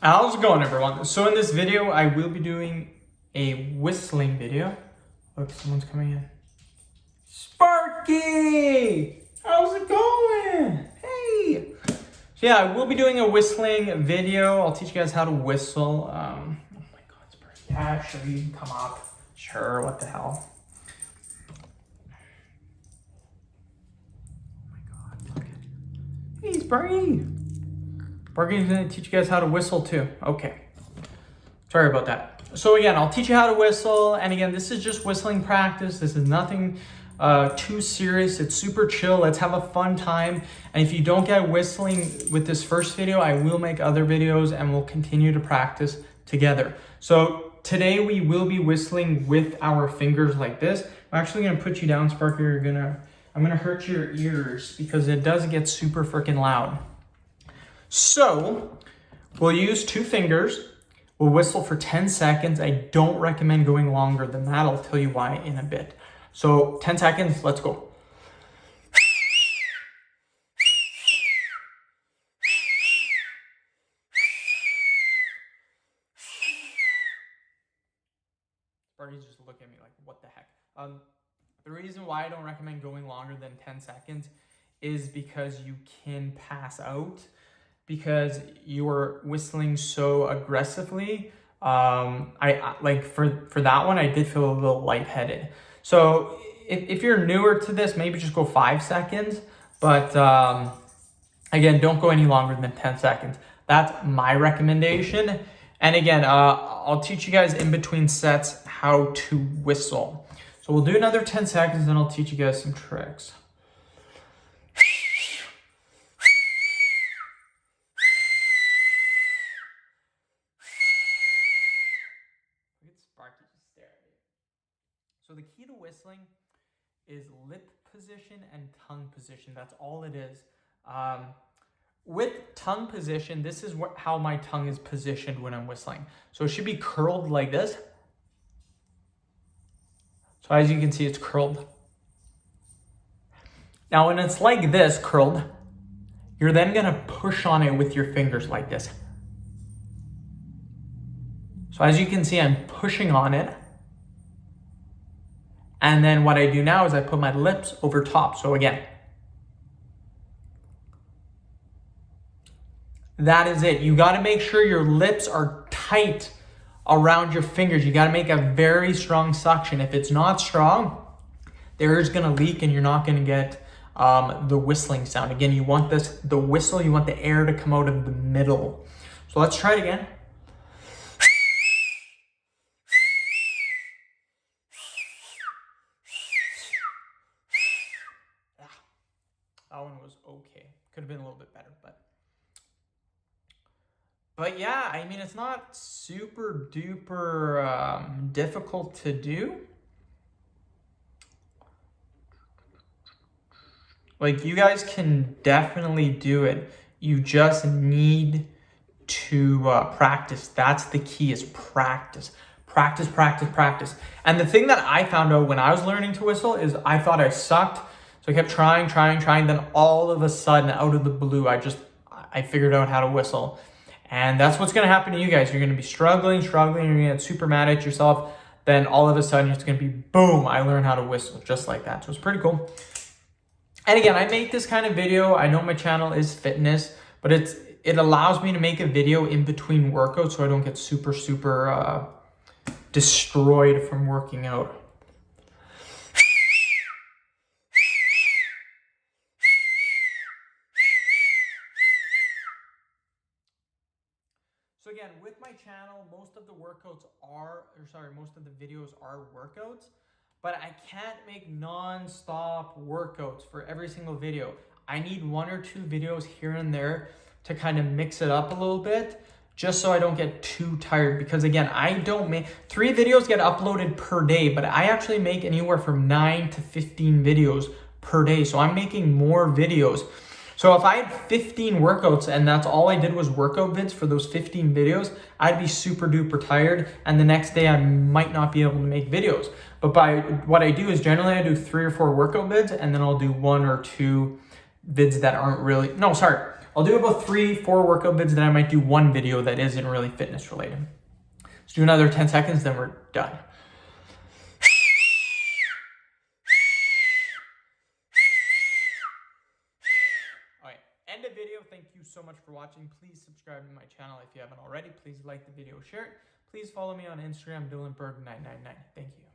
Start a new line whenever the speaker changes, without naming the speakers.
How's it going, everyone? So in this video, I will be doing a whistling video. Look, someone's coming in. Sparky! How's it going? Hey! So yeah, I will be doing a whistling video. I'll teach you guys how to whistle. Oh my God, Sparky. Yeah, sure, you can come up. Sure, what the hell? Oh my God, look at. Hey, Sparky! Sparky's gonna teach you guys how to whistle too. Okay. Sorry about that. So again, I'll teach you how to whistle. And again, this is just whistling practice. This is nothing too serious. It's super chill. Let's have a fun time. And if you don't get whistling with this first video, I will make other videos and we'll continue to practice together. So today we will be whistling with our fingers like this. I'm actually gonna put you down, Sparky. I'm gonna hurt your ears because it does get super freaking loud. So we'll use two fingers. We'll whistle for 10 seconds. I don't recommend going longer than that. I'll tell you why in a bit. So 10 seconds, let's go. Sparky's just looking at me like, what the heck? The reason why I don't recommend going longer than 10 seconds is because you can pass out because you are whistling so aggressively. I like for that one, I did feel a little lightheaded. So if you're newer to this, maybe just go 5 seconds. But again, don't go any longer than 10 seconds. That's my recommendation. And again, I'll teach you guys in between sets how to whistle. So we'll do another 10 seconds and I'll teach you guys some tricks. Sparky just stare at me. So the key to whistling is lip position and tongue position. That's all it is. With tongue position, this is how my tongue is positioned when I'm whistling. So it should be curled like this. So as you can see, it's curled. Now when it's like this, curled, you're then gonna push on it with your fingers like this. So as you can see, I'm pushing on it. And then what I do now is I put my lips over top. So again, that is it. You gotta make sure your lips are tight around your fingers. You gotta make a very strong suction. If it's not strong, the air is gonna leak and you're not gonna get the whistling sound. Again, you want the whistle, you want the air to come out of the middle. So let's try it again. That one was okay. Could have been a little bit better, but yeah, I mean, it's not super duper difficult to do. Like, you guys can definitely do it. You just need to practice. That's the key, is practice. Practice, practice, practice. And the thing that I found out when I was learning to whistle is I thought I sucked. So I kept trying. Then all of a sudden, out of the blue, I figured out how to whistle. And that's what's gonna happen to you guys. You're gonna be struggling, you're gonna get super mad at yourself. Then all of a sudden, it's gonna be boom, I learned how to whistle, just like that. So it's pretty cool. And again, I make this kind of video. I know my channel is fitness, but it allows me to make a video in between workouts so I don't get super destroyed from working out. So again, with my channel, most of the videos are workouts, but I can't make non-stop workouts for every single video. I need 1 or 2 videos here and there to kind of mix it up a little bit, just so I don't get too tired. Because again, I don't make 3 videos get uploaded per day, but I actually make anywhere from 9 to 15 videos per day. So I'm making more videos. So if I had 15 workouts and that's all I did was workout vids for those 15 videos, I'd be super duper tired. And the next day I might not be able to make videos. But by what I do is generally I do 3 or 4 workout vids and then I'll do 1 or 2 vids that aren't really, no, sorry. I'll do about 3-4 workout vids, then I might do one video that isn't really fitness related. Let's do another 10 seconds, then we're done. All right, end of video. Thank you so much for watching. Please subscribe to my channel if you haven't already. Please like the video, share it. Please follow me on Instagram, DylanBerg999. Thank you.